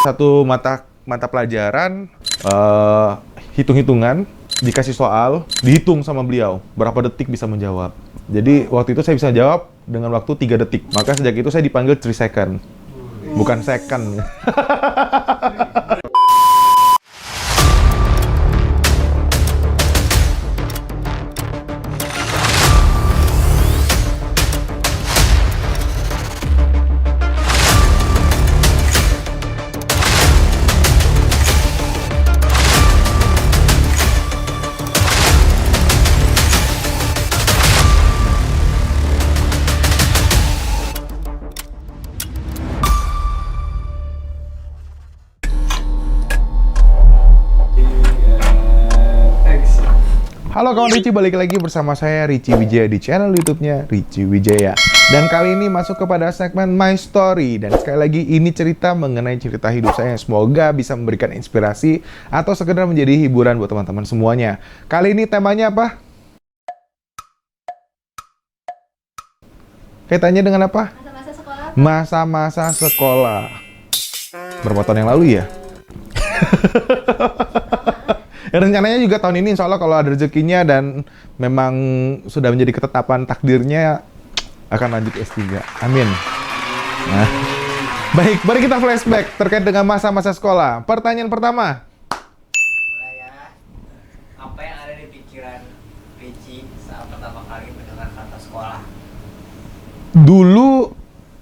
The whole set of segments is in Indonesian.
Satu mata pelajaran hitung-hitungan, dikasih soal, dihitung sama beliau berapa detik bisa menjawab. Jadi waktu itu saya bisa jawab dengan waktu 3 detik. Maka sejak itu saya dipanggil 3 second. Bukan second. Halo kawan Richie, balik lagi bersama saya Richie Wijaya di channel YouTube-nya Richie Wijaya. Dan kali ini masuk kepada segmen My Story. Dan sekali lagi ini cerita mengenai cerita hidup saya yang semoga bisa memberikan inspirasi atau sekedar menjadi hiburan buat teman-teman semuanya. Kali ini temanya apa? Kaitannya dengan apa? Masa-masa sekolah. Masa-masa sekolah. Berapa tahun yang lalu ya? Rencananya juga tahun ini insya Allah kalau ada rezekinya dan memang sudah menjadi ketetapan takdirnya akan lanjut S3. Amin. Nah, baik, mari kita flashback terkait dengan masa-masa sekolah. Pertanyaan pertama. Mulai ya. Apa yang ada di pikiran Richie saat pertama kali mendengar kata sekolah? Dulu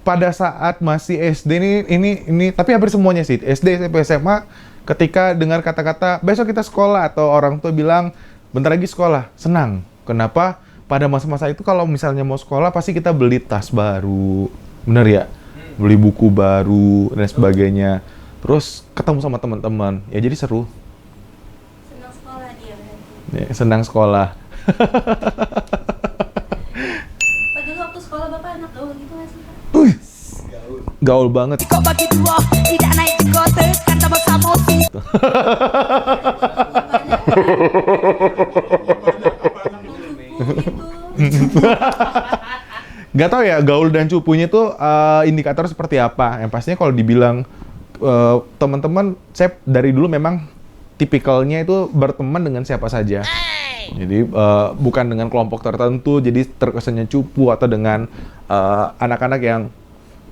pada saat masih SD ini tapi hampir semuanya sih, SD, SMP, SMA, ketika dengar kata-kata besok kita sekolah atau orang tua bilang bentar lagi sekolah, senang. Kenapa? Pada masa-masa itu kalau misalnya mau sekolah pasti kita beli tas baru, bener ya? Beli buku baru dan sebagainya. Terus ketemu sama teman-teman, ya jadi seru. Senang sekolah dia berarti. Ya, senang sekolah. Pak, dulu waktu sekolah Bapak anak gaul gitu nggak sih, Pak? Gaul banget. Kok bagi dua, tidak naik jenggote, kan tambah kamosi. Nggak tahu ya, gaul dan cupunya itu indikator seperti apa. Yang pastinya kalau dibilang teman-teman, saya dari dulu memang tipikalnya itu berteman dengan siapa saja. Jadi bukan dengan kelompok tertentu, jadi terkesannya cupu atau dengan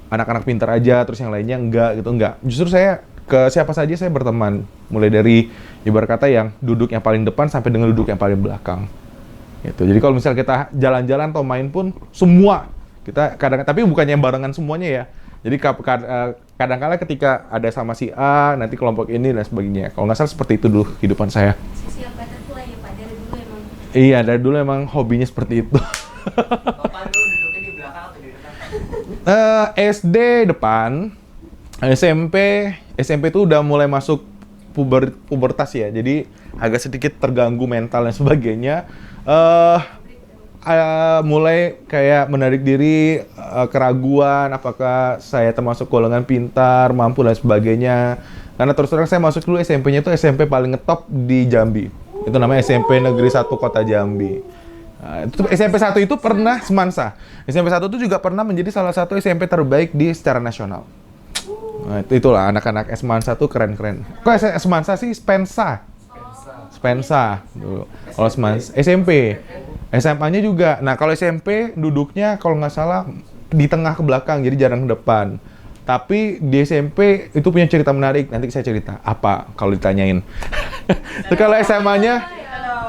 anak-anak pintar aja, terus yang lainnya enggak gitu, enggak. Justru saya ke siapa saja saya berteman, mulai dari ibarat kata yang duduk yang paling depan sampai dengan duduk yang paling belakang. Gitu. Jadi kalau misal kita jalan-jalan atau main pun semua kita kadang, tapi bukannya barengan semuanya ya. Jadi kadang-kala ketika ada sama si A, nanti kelompok ini dan sebagainya. Kalau nggak salah seperti itu dulu kehidupan saya. Sisi yang butterfly ya Pak, dari dulu emang. Iya, dari dulu emang hobinya seperti itu. Bapak dulu duduknya di belakang atau di depan? SD depan, SMP tuh udah mulai masuk pubertas ya, jadi agak sedikit terganggu mental dan sebagainya. Mulai kayak menarik diri, keraguan apakah saya termasuk golongan pintar, mampu dan sebagainya. Karena terus terang saya masuk dulu SMP-nya tuh SMP paling ngetop di Jambi. Itu namanya SMP Negeri 1 Kota Jambi. Nah, itu SMP 1 itu pernah Semansa. SMP 1 itu juga pernah menjadi salah satu SMP terbaik di secara nasional. Nah, itulah anak-anak Semansa tuh keren-keren. Kok Semansa sih? Spensa dulu. Kalau Semansa SMP. SMA-nya juga. Nah, kalau SMP duduknya kalau nggak salah di tengah ke belakang, jadi jarang ke depan. Tapi di SMP itu punya cerita menarik, nanti saya cerita. Apa kalau ditanyain? Kalau SMA-nya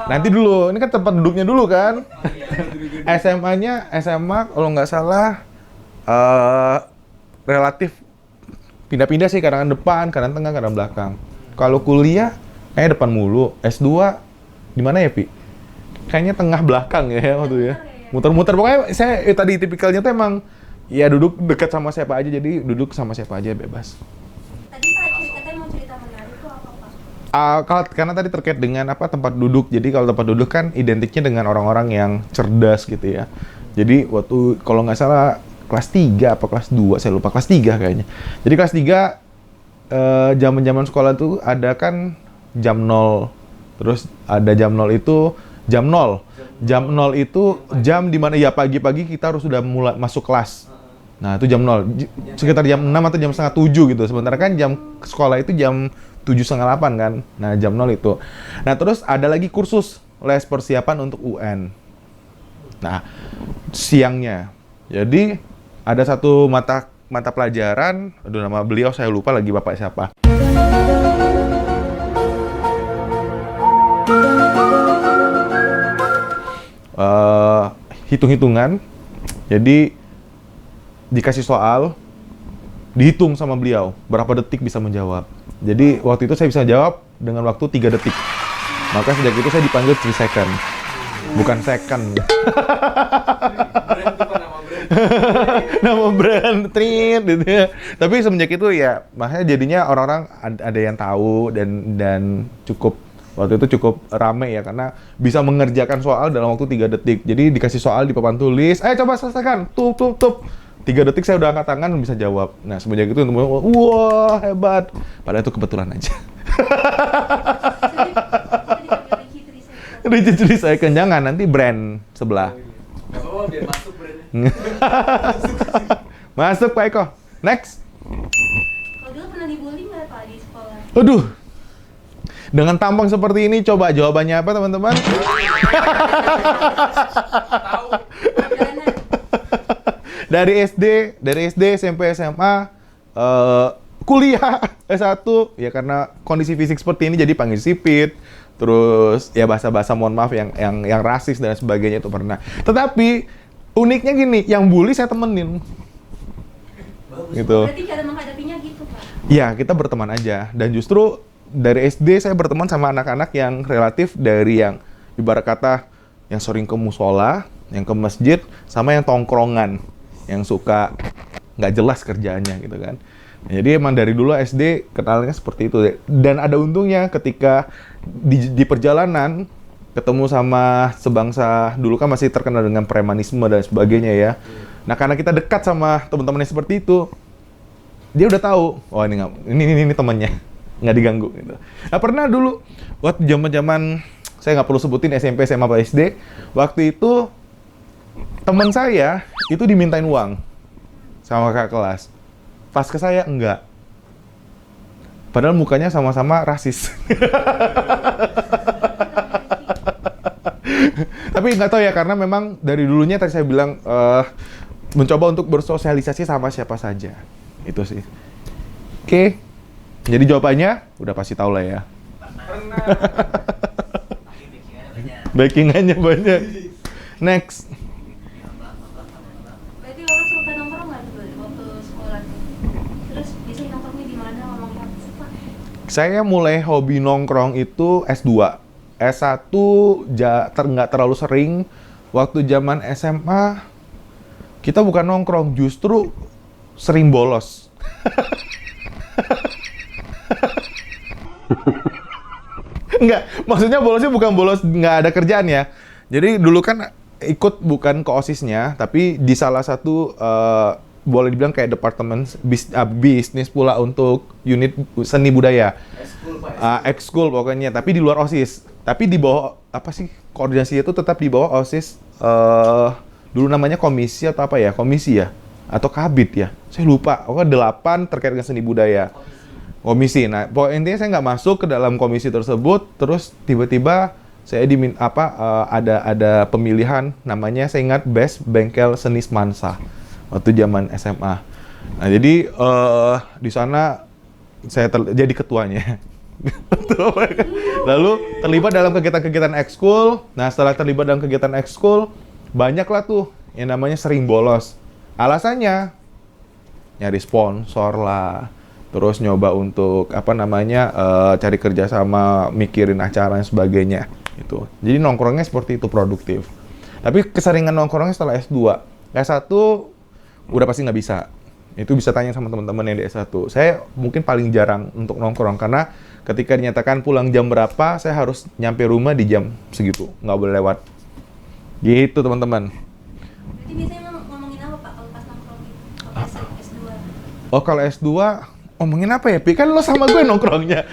nanti dulu, ini kan tempat duduknya dulu kan. SMA kalau nggak salah relatif pindah-pindah sih, kadang depan, kadang tengah, kadang belakang. Kalau kuliah kayaknya depan mulu. S2 di mana ya, Pi? Kayaknya tengah belakang ya waktu ya. Muter-muter pokoknya saya tadi tipikalnya tuh emang ya duduk dekat sama siapa aja, jadi duduk sama siapa aja bebas. Tadi Pak katanya mau cerita menarik tuh apa Pak? Karena tadi terkait dengan tempat duduk. Jadi kalau tempat duduk kan identiknya dengan orang-orang yang cerdas gitu ya. Jadi waktu kalau nggak salah kelas 3 apa kelas 2, saya lupa, kelas 3 kayaknya. Jadi kelas 3 zaman-zaman sekolah tuh ada kan jam 0. Terus ada jam 0 itu jam 0. Jam 0 itu jam dimana ya pagi-pagi kita harus sudah mulai masuk kelas. Nah itu jam 0, sekitar jam 6 atau jam setengah 7 gitu. Sementara kan jam ke sekolah itu jam 7:30 kan. Nah, jam 0 itu. Nah, terus ada lagi kursus les persiapan untuk UN. Nah, siangnya. Jadi ada satu mata pelajaran, aduh nama beliau saya lupa lagi bapak siapa. Hitung-hitungan. Jadi dikasih soal, dihitung sama beliau berapa detik bisa menjawab. Jadi waktu itu saya bisa jawab dengan waktu 3 detik. Maka sejak itu saya dipanggil 3 second. Bukan second. Nama brand treat gitu ya. Tapi semenjak itu ya, makanya jadinya orang-orang ada yang tahu dan cukup waktu itu cukup rame ya karena bisa mengerjakan soal dalam waktu 3 detik. Jadi dikasih soal di papan tulis, "Ayo coba selesaikan." Tup. 3 detik saya udah angkat tangan bisa jawab. Nah, semenjak itu teman-teman, wah hebat. Padahal itu kebetulan aja. Richie saya jangan nanti brand sebelah. Gak apa-apa biar masuk brandnya. Masuk Pak Eko. Next. Kalau dulu pernah dibully nggak Pak di sekolah? Aduh. Dengan tampang seperti ini coba jawabannya apa teman-teman? Tahu. Dari SD, SMP, SMA, kuliah S1 ya karena kondisi fisik seperti ini jadi panggil sipit. Terus ya bahasa-bahasa mohon maaf yang rasis dan sebagainya itu pernah. Tetapi uniknya gini, yang bully saya temenin. Bagus. Gitu. Berarti cara menghadapinya gitu Pak? Ya, kita berteman aja. Dan justru dari SD saya berteman sama anak-anak yang relatif dari yang ibarat kata yang sering ke musola, yang ke masjid, sama yang tongkrongan, yang suka nggak jelas kerjaannya gitu kan. Jadi emang dari dulu SD kenalnya seperti itu. Dan ada untungnya ketika di perjalanan ketemu sama sebangsa, dulu kan masih terkenal dengan premanisme dan sebagainya ya. Nah karena kita dekat sama teman-temannya seperti itu, dia udah tahu, oh ini temannya, nggak diganggu gitu. Nah pernah dulu waktu zaman saya nggak perlu sebutin SMP, SMA, atau SD, waktu itu teman saya itu dimintain uang sama kakak kelas. Pas ke saya enggak. Padahal mukanya sama-sama rasis. Tapi nggak tahu ya karena memang dari dulunya tadi saya bilang mencoba untuk bersosialisasi sama siapa saja. Itu sih. Oke. Jadi jawabannya udah pasti tahu lah ya. Pernah. Tapi backingannya banyak. Backingannya banyak. Next. Berarti Bapak suka nongkrong nggak dulu waktu sekolah tuh? Terus biasanya nongkrongnya di mana, ngomongin apa sih Pak? Saya mulai hobi nongkrong itu S2. S1 nggak terlalu sering. Waktu zaman SMA, kita bukan nongkrong, justru sering bolos. Enggak, maksudnya bolosnya bukan bolos nggak ada kerjaan ya. Jadi dulu kan ikut bukan ke OSIS-nya, tapi di salah satu boleh dibilang kayak departemen bisnis pula untuk unit seni budaya. Ekskul Pak. Ekskul pokoknya, tapi di luar OSIS. Tapi di bawah apa sih? Koordinasinya itu tetap di bawah OSIS. Dulu namanya komisi atau apa ya? Komisi ya? Atau kabit ya? Saya lupa. Pokoknya 8 terkait dengan seni budaya. Komisi. Nah, pokoknya intinya saya nggak masuk ke dalam komisi tersebut. Terus tiba-tiba saya ada pemilihan namanya saya ingat Best Bengkel Seni Semansa waktu zaman SMA. Nah, jadi di sana saya jadi ketuanya. Lalu terlibat dalam kegiatan-kegiatan ekskul. Nah, setelah terlibat dalam kegiatan ekskul, banyaklah tuh yang namanya sering bolos. Alasannya nyari sponsor lah. Terus nyoba untuk cari kerja sama, mikirin acara dan sebagainya gitu. Jadi nongkrongnya seperti itu, produktif. Tapi keseringan nongkrongnya setelah S2. S1 udah pasti nggak bisa. Itu bisa tanya sama teman-teman yang di S1. Saya mungkin paling jarang untuk nongkrong karena ketika dinyatakan pulang jam berapa, saya harus nyampe rumah di jam segitu, nggak boleh lewat. Gitu teman-teman. Berarti biasanya ngomongin apa Pak kalau pas nongkrong gitu? Kalau S2? Oh kalau S2 ngomongin apa ya? Pi kan lo sama gue nongkrongnya.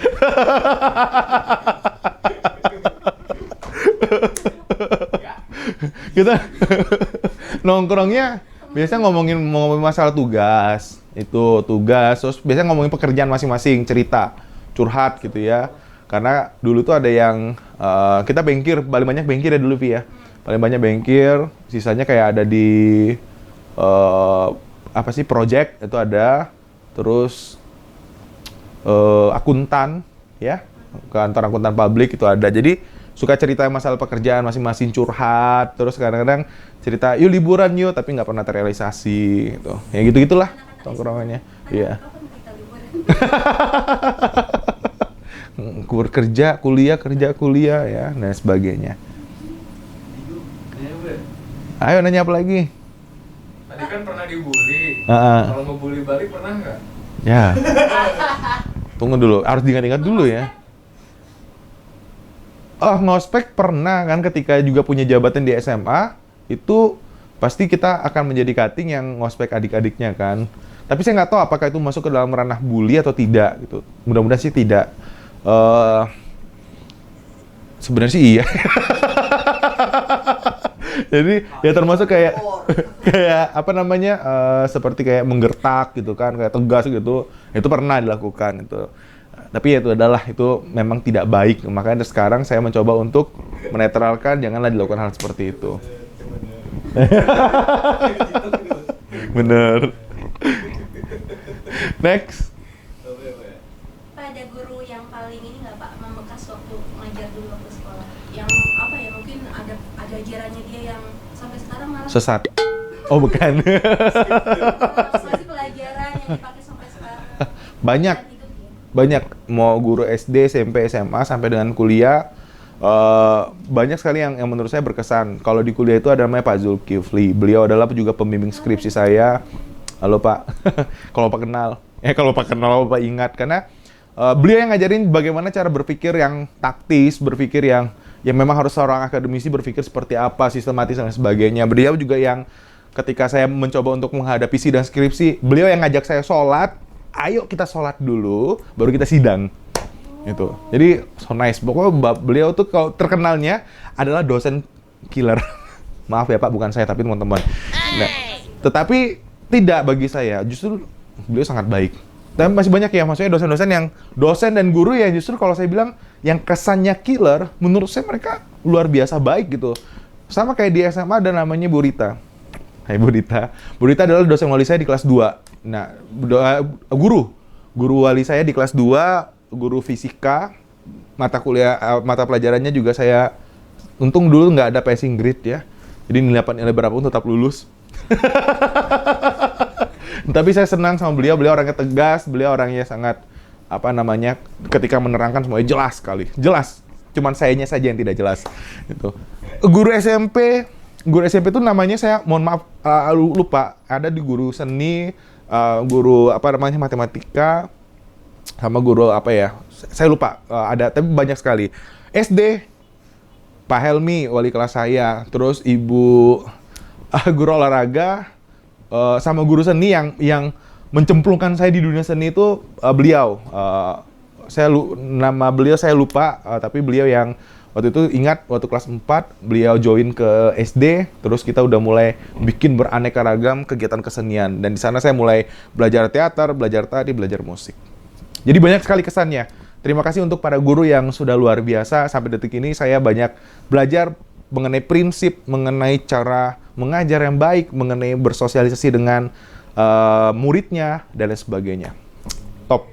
Kita nongkrongnya biasa ngomongin masalah tugas, itu tugas, terus biasanya ngomongin pekerjaan masing-masing, cerita, curhat gitu ya. Karena dulu tuh ada yang kita bengkir, paling banyak bengkir ya dulu Vi ya. Paling banyak bengkir, sisanya kayak ada di apa sih project itu ada, terus akuntan ya, kantor akuntan publik itu ada. Jadi suka cerita masalah pekerjaan masing-masing, curhat, terus kadang-kadang cerita yuk liburan yuk, tapi nggak pernah terrealisasi gitu. Ya gitu-gitulah tongkrongannya. Iya. Kapan kita liburan? Kerja, kuliah ya, dan sebagainya. Ayo nanya apa lagi? Tadi kan pernah dibully. Heeh. Kalau ngebully balik pernah nggak? Ya. Tunggu dulu, harus diingat-ingat dulu ya. Oh, ngospek pernah kan ketika juga punya jabatan di SMA, itu pasti kita akan menjadi cutting yang ngospek adik-adiknya kan. Tapi saya nggak tahu apakah itu masuk ke dalam ranah bully atau tidak gitu. Mudah-mudahan sih tidak. Sebenarnya sih iya. Jadi ya termasuk kayak apa namanya seperti kayak menggertak gitu kan, kayak tegas gitu. Itu pernah dilakukan itu. Tapi ya itu adalah itu memang tidak baik. Makanya sekarang saya mencoba untuk menetralkan, janganlah dilakukan hal seperti itu. Bener. Next. Pak, ada guru yang paling ini nggak Pak, membekas waktu ngajar dulu waktu sekolah? Yang apa ya, mungkin ada ajarannya dia yang sampai sekarang malah Sesat. Oh bukan. masih pelajaran yang dipakai sampai sekarang. Banyak. Dan hidup ya. Banyak, mau guru SD, SMP, SMA sampai dengan kuliah, banyak sekali yang menurut saya berkesan. Kalau di kuliah itu ada namanya Pak Zulkifli. Beliau adalah juga pembimbing skripsi saya. Halo Pak, kalau Pak kenal, kalau Pak kenal Pak ingat, karena beliau yang ngajarin bagaimana cara berpikir yang taktis, berpikir yang memang harus seorang akademisi berpikir seperti apa, sistematis dan sebagainya. Beliau juga yang ketika saya mencoba untuk menghadapi sidang skripsi, beliau yang ngajak saya sholat. Ayo kita sholat dulu, baru kita sidang. Itu. Jadi so nice. Pokoknya beliau tuh kalau terkenalnya adalah dosen killer. Maaf ya Pak, bukan saya tapi teman-teman. Nah, tetapi tidak bagi saya. Justru beliau sangat baik. Dan masih banyak ya, maksudnya dosen-dosen yang dosen dan guru ya justru kalau saya bilang yang kesannya killer, menurut saya mereka luar biasa baik gitu. Sama kayak di SMA ada namanya Bu Rita. Hai Bu Rita. Bu Rita adalah dosen wali saya di kelas 2. Nah, guru wali saya di kelas 2, guru fisika, mata pelajarannya juga saya, untung dulu nggak ada passing grade ya. Jadi nilai berapapun tetap lulus. Tapi saya senang sama beliau orangnya tegas, beliau orangnya sangat, apa namanya, ketika menerangkan semuanya jelas sekali. Jelas, cuman sayanya saja yang tidak jelas. Gitu. Guru SMP itu namanya saya, mohon maaf, lupa, ada di guru seni, guru apa namanya matematika, sama guru apa ya, saya lupa, ada tapi banyak sekali. SD Pak Helmi wali kelas saya, terus ibu guru olahraga, sama guru seni yang mencemplungkan saya di dunia seni itu beliau. Nama beliau saya lupa, tapi beliau yang waktu itu ingat waktu kelas 4 beliau join ke SD, terus kita udah mulai bikin beraneka ragam kegiatan kesenian, dan di sana saya mulai belajar teater, belajar tari, belajar musik. Jadi banyak sekali kesannya. Terima kasih untuk para guru yang sudah luar biasa. Sampai detik ini saya banyak belajar mengenai prinsip, mengenai cara mengajar yang baik, mengenai bersosialisasi dengan muridnya dan lain sebagainya. Top.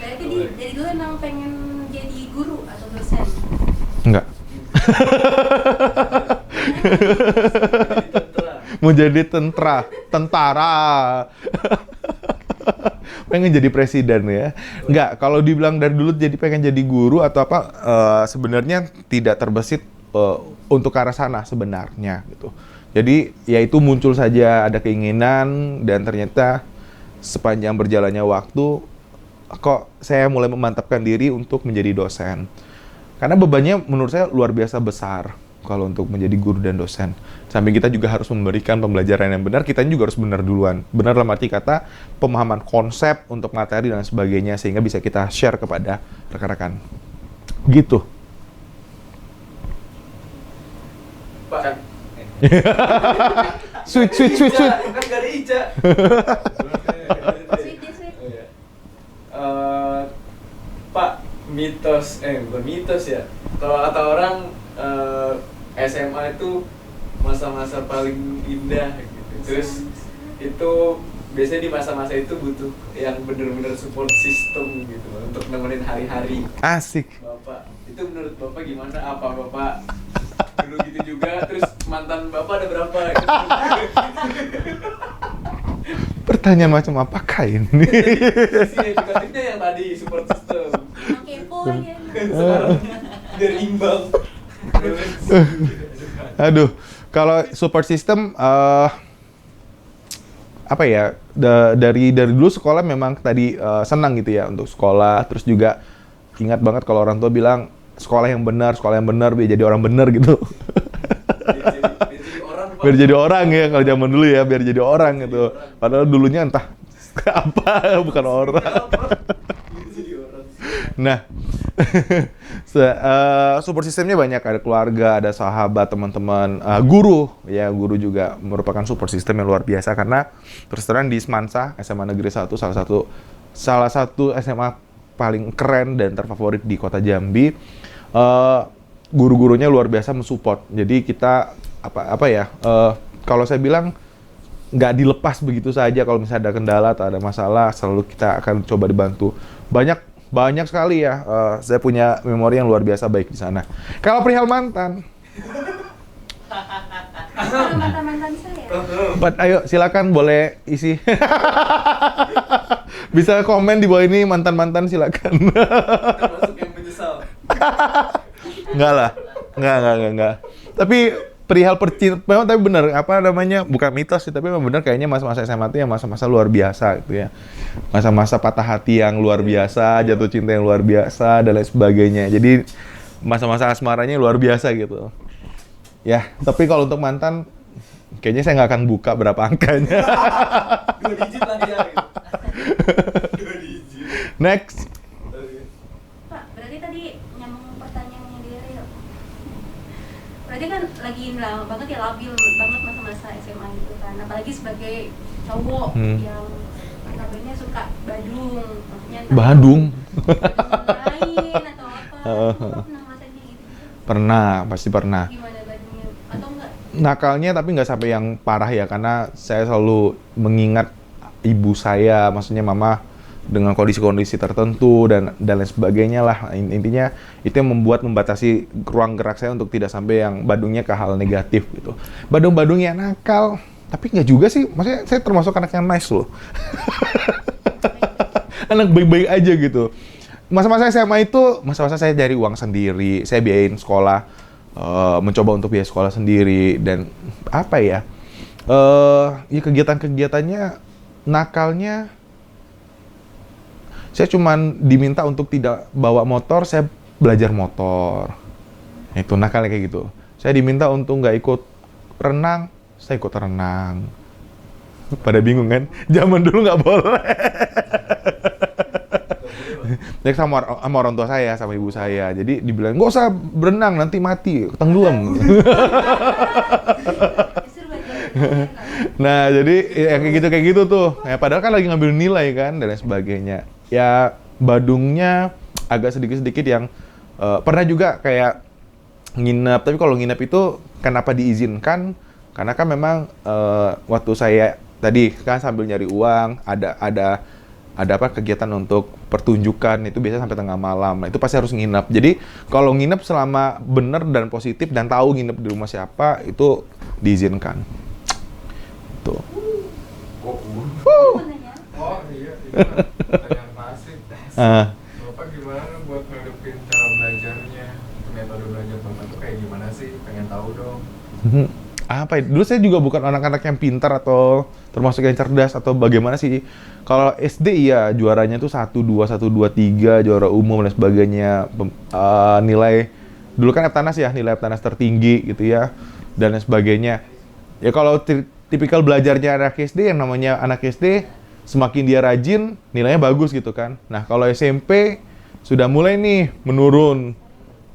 Berarti dari dulu emang pengen jadi guru atau dosen? Enggak. Mau jadi tentara. Pengen jadi presiden ya. Enggak, kalau dibilang dari dulu jadi pengen jadi guru atau apa, sebenarnya tidak terbesit untuk ke arah sana sebenarnya gitu. Jadi ya itu muncul saja ada keinginan, dan ternyata sepanjang berjalannya waktu kok saya mulai memantapkan diri untuk menjadi dosen. Karena bebannya menurut saya luar biasa besar kalau untuk menjadi guru dan dosen. Sampai kita juga harus memberikan pembelajaran yang benar, kita juga harus benar duluan. Benar dalam arti kata pemahaman konsep untuk materi dan sebagainya, sehingga bisa kita share kepada rekan-rekan. Gitu. Pak. Sweet. Kan gak ada Ica. Sweet deh, sweet. Oh, iya. Pak, bukan mitos ya. Kalau kata orang SMA itu masa-masa paling indah gitu. Terus itu biasanya di masa-masa itu butuh yang bener-bener support system gitu untuk nemenin hari-hari. Asik. Bapak, itu menurut Bapak gimana? Apa Bapak dulu gitu juga? Terus mantan Bapak ada berapa? Gitu. Pertanyaan macam apakah ini? Sisi edukatifnya yang tadi support system. Emang kepo ya. Sekarang biar imbang. Aduh, kalau support system apa ya? Dari dulu sekolah memang tadi senang gitu ya untuk sekolah, terus juga ingat banget kalau orang tua bilang sekolah yang benar biar jadi orang benar gitu. Biar jadi orang, Pak. Biar jadi orang ya kalau zaman dulu ya, biar jadi orang gitu. Padahal dulunya entah apa, bukan orang. Biar jadi orang. Nah, support sistemnya banyak, ada keluarga, ada sahabat, teman-teman, guru, ya guru juga merupakan support system yang luar biasa karena terus terang di Semansa SMA Negeri 1 salah satu SMA paling keren dan terfavorit di kota Jambi. Guru-gurunya luar biasa mensupport. Jadi kita kalau saya bilang nggak dilepas begitu saja. Kalau misalnya ada kendala atau ada masalah, selalu kita akan coba dibantu. Banyak sekali ya. Saya punya memori yang luar biasa baik di sana. Kalau perihal mantan, Kalau mantan-mantan saya. ayo silakan boleh isi. Bisa komen di bawah ini mantan-mantan silakan. Termasuk yang menyesal. Enggak lah. Enggak. Tapi perihal percintaan, memang tapi benar, bukan mitos sih, tapi memang benar kayaknya masa-masa SMA itu ya masa-masa luar biasa gitu ya. Masa-masa patah hati yang luar biasa, jatuh cinta yang luar biasa, dan lain sebagainya. Jadi masa-masa asmaranya luar biasa gitu. Ya, tapi kalau untuk mantan, kayaknya saya nggak akan buka berapa angkanya. 2 digit lah dia gitu. 2 digit. Next. Pak, berarti tadi nyambung pertanyaannya dia Rio. Berarti kan lagi lama banget ya, labil banget masa-masa SMA gitu kan. Apalagi sebagai cowok yang notabene suka badung. Maksudnya entah Badung? lain atau apa. Bapak pernah ngerasain kayak gitu? Pernah, pasti pernah. Gimana badungnya? Atau enggak? Nakalnya tapi nggak sampai yang parah ya, karena saya selalu mengingat ibu saya, maksudnya mama dengan kondisi-kondisi tertentu dan lain sebagainya lah. Intinya itu yang membatasi ruang gerak saya untuk tidak sampai yang badungnya ke hal negatif gitu. Badung-badungnya nakal, tapi nggak juga sih, maksudnya saya termasuk anak yang nice loh. Anak baik-baik aja gitu. Masa-masa SMA itu masa-masa saya cari uang sendiri, saya biayain sekolah, mencoba untuk biaya sekolah sendiri, dan apa ya, ya kegiatan-kegiatannya nakalnya saya cuman diminta untuk tidak bawa motor, saya belajar motor. Itu nakalnya kayak gitu. Saya diminta untuk nggak ikut renang, saya ikut renang. Pada bingung kan? Zaman dulu nggak boleh. Jadi sama orang tua saya, sama ibu saya. Jadi dibilang, nggak usah berenang, nanti mati, tenggelam. Justru belajar. Nah, jadi ya kayak gitu tuh. Ya, padahal kan lagi ngambil nilai kan, dan lain sebagainya. Ya, badungnya agak sedikit-sedikit yang pernah juga kayak nginep. Tapi kalau nginep itu kenapa diizinkan? Karena kan memang waktu saya tadi kan sambil nyari uang, ada apa kegiatan untuk pertunjukan, itu biasanya sampai tengah malam. Nah, itu pasti harus nginep. Jadi kalau nginep selama benar dan positif dan tahu nginep di rumah siapa, itu diizinkan. Tuh. Sebenarnya. Oh iya, pertanyaan klasik. Bapak gimana buat ngadepin cara belajarnya? Metode belajar Bapak tuh kayak gimana sih? Pengen tahu dong. Apa ya? Dulu saya juga bukan anak-anak yang pintar atau termasuk yang cerdas atau bagaimana sih. Kalau SD iya juaranya tuh 1, 2, 3, juara umum dan sebagainya. Nilai dulu kan Eptanas ya, nilai Eptanas tertinggi gitu ya, dan lain sebagainya. Ya kalau tipikal belajarnya anak SD, yang namanya anak SD semakin dia rajin, nilainya bagus gitu kan. Nah, kalau SMP sudah mulai nih menurun.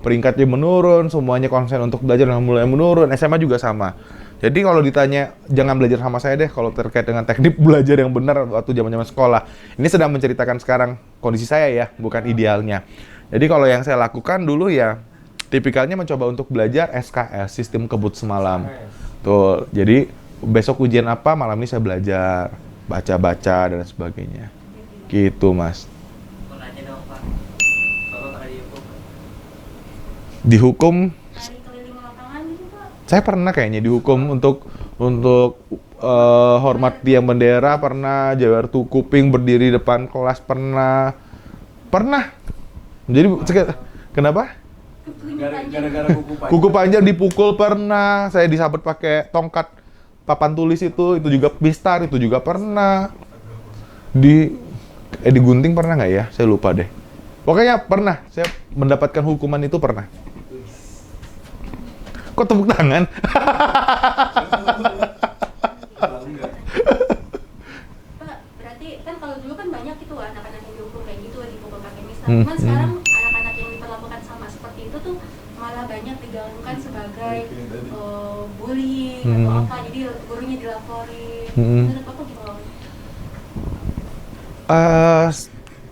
Peringkatnya menurun, semuanya konsen untuk belajar mulai menurun. SMA juga sama. Jadi kalau ditanya, jangan belajar sama saya deh kalau terkait dengan teknik belajar yang benar waktu zaman-zaman sekolah. Ini sedang menceritakan sekarang kondisi saya ya, bukan idealnya. Jadi kalau yang saya lakukan dulu ya, tipikalnya mencoba untuk belajar SKS, sistem kebut semalam. Tuh, jadi besok ujian apa, malam ini saya belajar, baca-baca dan sebagainya. Gitu, Mas. Mau nanya dong Pak, Bapak pernah dihukum? Dihukum, Lari keliling lapangan gitu Pak. saya pernah kayaknya dihukum untuk hormat tiang bendera pernah, jawer tuh kuping berdiri depan kelas pernah. Jadi kenapa? Gara-gara kuku panjang. Kuku panjang dipukul pernah, saya disabet pakai tongkat papan tulis itu juga pistar itu juga pernah. Digunting pernah nggak ya? Saya lupa deh. Pokoknya pernah, saya mendapatkan hukuman itu pernah. Kok tepuk tangan? Pak, berarti kan kalau dulu kan banyak itu anak-anak yang dihukum kayak gitu, dipukul pakai misal. Hmm, Cuman sekarang anak-anak yang diperlakukan sama seperti itu tuh malah banyak digantungkan sebagai bullying atau apa, jadi gurunya dilaporin. Menurut Bapak gimana?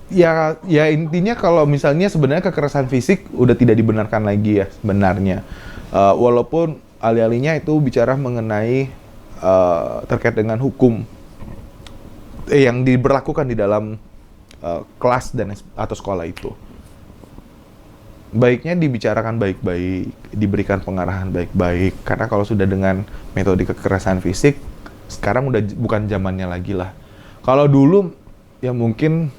Ya intinya kalau misalnya sebenarnya kekerasan fisik udah tidak dibenarkan lagi ya sebenarnya. Walaupun alih-alihnya itu bicara mengenai terkait dengan hukum yang diberlakukan di dalam kelas atau sekolah itu. Baiknya dibicarakan baik-baik, diberikan pengarahan baik-baik. Karena kalau sudah dengan metode kekerasan fisik, sekarang udah bukan zamannya lagi lah. Kalau dulu ya mungkin